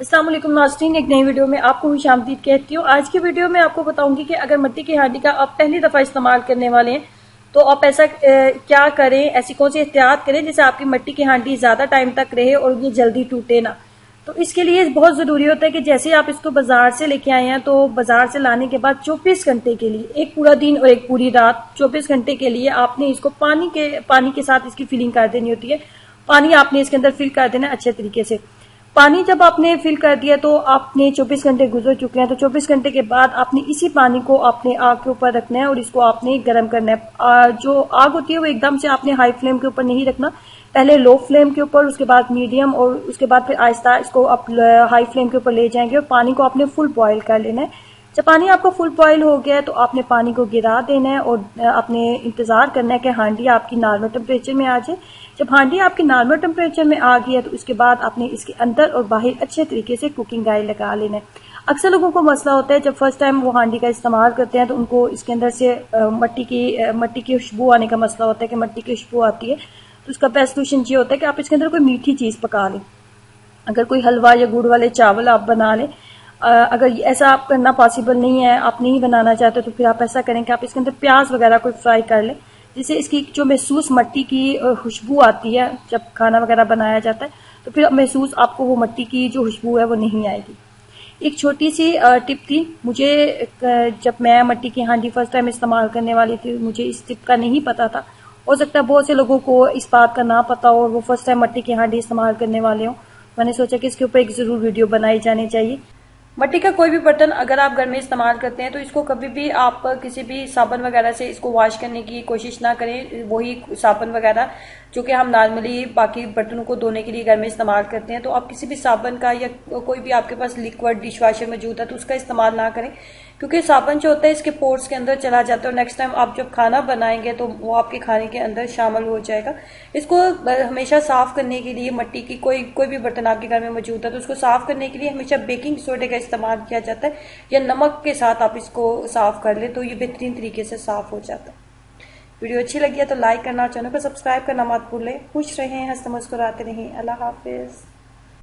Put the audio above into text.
अस्सलाम वालेकुम नाज़रीन, एक नई वीडियो में आपको खुशामदीद कहती हूँ। आज की वीडियो में आपको बताऊंगी कि अगर मिट्टी की हांडी का आप पहली दफ़ा इस्तेमाल करने वाले हैं तो आप ऐसा क्या करें, ऐसी कौन सी एहतियात करें जिससे आपकी मिट्टी की हांडी ज़्यादा टाइम तक रहे और ये जल्दी टूटे ना। तो इसके लिए बहुत ज़रूरी होता है कि जैसे आप इसको बाजार से लेके आए हैं तो बाजार से लाने के बाद 24 घंटे के लिए, एक पूरा दिन और एक पूरी रात, 24 घंटे के लिए आपने इसको पानी के साथ इसकी फिलिंग कर देनी होती है। पानी आपने इसके अंदर फिल कर देना है अच्छे तरीके से। पानी जब आपने फिल कर दिया तो आपने 24 घंटे गुजर चुके हैं, तो 24 घंटे के बाद आपने इसी पानी को आपने आग के ऊपर रखना है और इसको आपने गर्म करना है। जो आग होती है वो एकदम से आपने हाई फ्लेम के ऊपर नहीं रखना, पहले लो फ्लेम के ऊपर, उसके बाद मीडियम और उसके बाद फिर आहिस्ता इसको आप हाई फ्लेम के ऊपर ले जाएंगे और पानी को आपने फुल बॉयल कर लेना है। जब पानी आपका फुल बॉयल हो गया है तो आपने पानी को गिरा देना है और आपने इंतजार करना है कि हांडी आपकी नॉर्मल टेम्परेचर में आ जाए। जब हांडी आपकी नॉर्मल टेम्परेचर में आ गई है तो उसके बाद आपने इसके अंदर और बाहर अच्छे तरीके से कुकिंग ऑयल लगा लेना है। अक्सर लोगों को मसला होता है जब फर्स्ट टाइम वो हांडी का इस्तेमाल करते हैं तो उनको इसके अंदर से मट्टी की खुशबू आने का मसला होता है कि मट्टी की खुशबू आती है। तो उसका बेस्ट सोल्यूशन ये होता है कि आप इसके अंदर कोई मीठी चीज पका लें। अगर कोई हलवा या गुड़ वाले चावल आप बना लें, अगर ऐसा आप करना पॉसिबल नहीं है, आप नहीं बनाना चाहते, तो फिर आप ऐसा करें कि आप इसके अंदर प्याज वगैरह कोई फ्राई कर लें, जिससे इसकी जो महसूस मट्टी की खुशबू आती है जब खाना वगैरह बनाया जाता है, तो फिर महसूस आपको वो मट्टी की जो खुशबू है वो नहीं आएगी। एक छोटी सी टिप थी मुझे, जब मैं मट्टी की हांडी फर्स्ट टाइम इस्तेमाल करने वाली थी, मुझे इस टिप का नहीं पता था। हो सकता है बहुत से लोगों को इस बात का ना पता हो और वो फर्स्ट टाइम मट्टी की हांडी इस्तेमाल करने वाले हो। मैंने सोचा कि इसके ऊपर एक जरूर वीडियो बनाई जानी चाहिए। मट्टी का कोई भी बर्तन अगर आप घर में इस्तेमाल करते हैं तो इसको कभी भी आप किसी भी साबुन वगैरह से इसको वॉश करने की कोशिश ना करें। वही साबुन वगैरह जो कि हम नॉर्मली बाकी बर्तनों को धोने के लिए घर में इस्तेमाल करते हैं, तो आप किसी भी साबुन का या कोई भी आपके पास लिक्विड डिश वॉशर मौजूद है तो उसका इस्तेमाल ना करें, क्योंकि साबुन जो होता है इसके पोर्स के अंदर चला जाता है और नेक्स्ट टाइम आप जब खाना बनाएंगे तो वो आपके खाने के अंदर शामिल हो जाएगा। इसको हमेशा साफ करने के लिए, मट्टी की कोई भी बर्तन आपके घर में मौजूद है तो उसको साफ करने के लिए हमेशा बेकिंग सोडे का इस्तेमाल किया जाता है, या नमक के साथ आप इसको साफ कर ले तो ये बेहतरीन तरीके से साफ हो जाता है। वीडियो अच्छी लगी है तो लाइक करना और चैनल को सब्सक्राइब करना मत भूलें। खुश रहें, हंसते मुस्कुराते रहें। अल्लाह हाफिज।